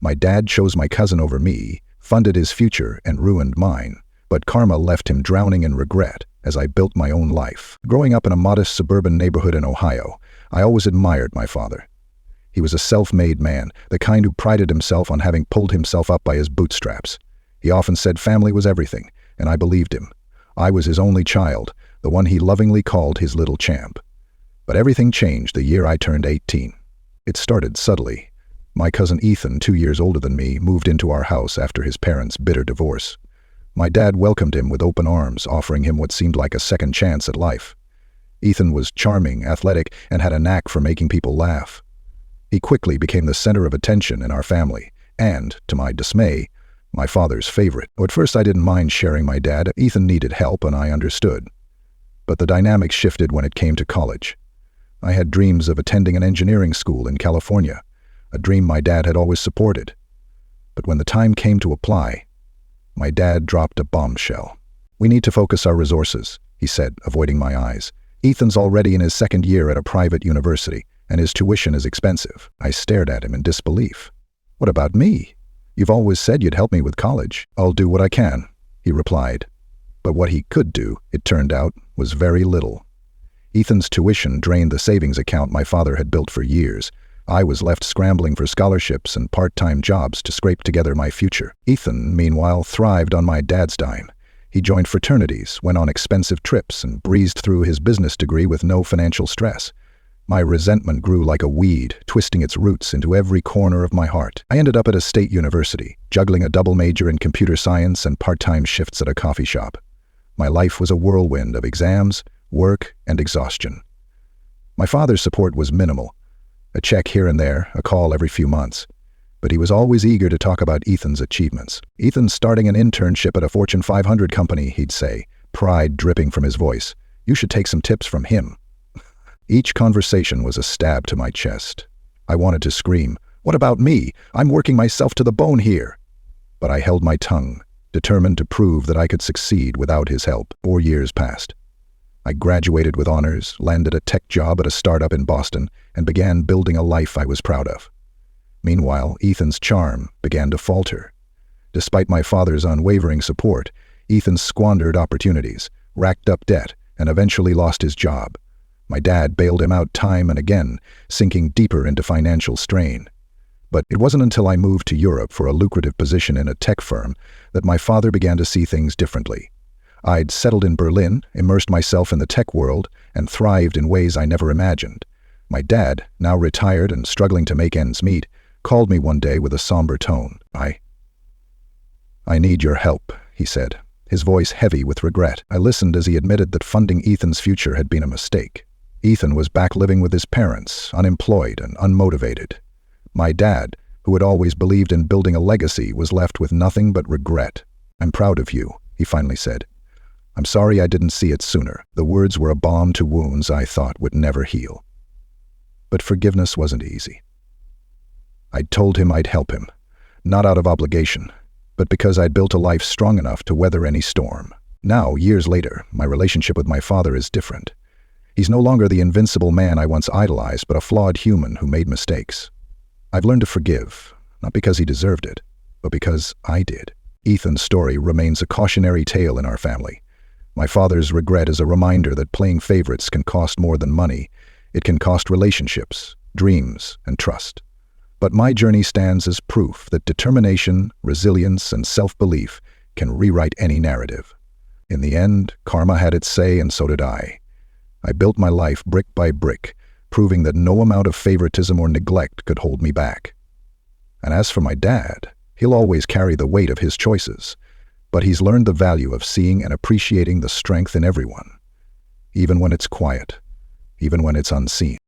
My dad chose my cousin over me, funded his future, and ruined mine. But karma left him drowning in regret as I built my own life. Growing up in a modest suburban neighborhood in Ohio, I always admired my father. He was a self-made man, the kind who prided himself on having pulled himself up by his bootstraps. He often said family was everything, and I believed him. I was his only child, the one he lovingly called his little champ. But everything changed the year I turned 18. It started subtly. My cousin Ethan, 2 years older than me, moved into our house after his parents' bitter divorce. My dad welcomed him with open arms, offering him what seemed like a second chance at life. Ethan was charming, athletic, and had a knack for making people laugh. He quickly became the center of attention in our family, and, to my dismay, my father's favorite. At first I didn't mind sharing my dad. Ethan needed help, and I understood. But the dynamic shifted when it came to college. I had dreams of attending an engineering school in California, a dream my dad had always supported. But when the time came to apply, my dad dropped a bombshell. "We need to focus our resources," he said, avoiding my eyes. "Ethan's already in his second year at a private university, and his tuition is expensive." I stared at him in disbelief. "What about me? You've always said you'd help me with college." "I'll do what I can," he replied. But what he could do, it turned out, was very little. Ethan's tuition drained the savings account my father had built for years. I was left scrambling for scholarships and part-time jobs to scrape together my future. Ethan, meanwhile, thrived on my dad's dime. He joined fraternities, went on expensive trips, and breezed through his business degree with no financial stress. My resentment grew like a weed, twisting its roots into every corner of my heart. I ended up at a state university, juggling a double major in computer science and part-time shifts at a coffee shop. My life was a whirlwind of exams, work, and exhaustion. My father's support was minimal. A check here and there, a call every few months. But he was always eager to talk about Ethan's achievements. "Ethan's starting an internship at a Fortune 500 company," he'd say, pride dripping from his voice. "You should take some tips from him." Each conversation was a stab to my chest. I wanted to scream, "What about me? I'm working myself to the bone here." But I held my tongue, determined to prove that I could succeed without his help. 4 years passed. I graduated with honors, landed a tech job at a startup in Boston, and began building a life I was proud of. Meanwhile, Ethan's charm began to falter. Despite my father's unwavering support, Ethan squandered opportunities, racked up debt, and eventually lost his job. My dad bailed him out time and again, sinking deeper into financial strain. But it wasn't until I moved to Europe for a lucrative position in a tech firm that my father began to see things differently. I'd settled in Berlin, immersed myself in the tech world, and thrived in ways I never imagined. My dad, now retired and struggling to make ends meet, called me one day with a somber tone. I need your help," he said, his voice heavy with regret. I listened as he admitted that funding Ethan's future had been a mistake. Ethan was back living with his parents, unemployed and unmotivated. My dad, who had always believed in building a legacy, was left with nothing but regret. "I'm proud of you," he finally said. "I'm sorry I didn't see it sooner." The words were a balm to wounds I thought would never heal. But forgiveness wasn't easy. I'd told him I'd help him, not out of obligation, but because I'd built a life strong enough to weather any storm. Now, years later, my relationship with my father is different. He's no longer the invincible man I once idolized, but a flawed human who made mistakes. I've learned to forgive, not because he deserved it, but because I did. Ethan's story remains a cautionary tale in our family. My father's regret is a reminder that playing favorites can cost more than money. It can cost relationships, dreams, and trust. But my journey stands as proof that determination, resilience, and self-belief can rewrite any narrative. In the end, karma had its say, and so did I. I built my life brick by brick, proving that no amount of favoritism or neglect could hold me back. And as for my dad, he'll always carry the weight of his choices, but he's learned the value of seeing and appreciating the strength in everyone, even when it's quiet, even when it's unseen.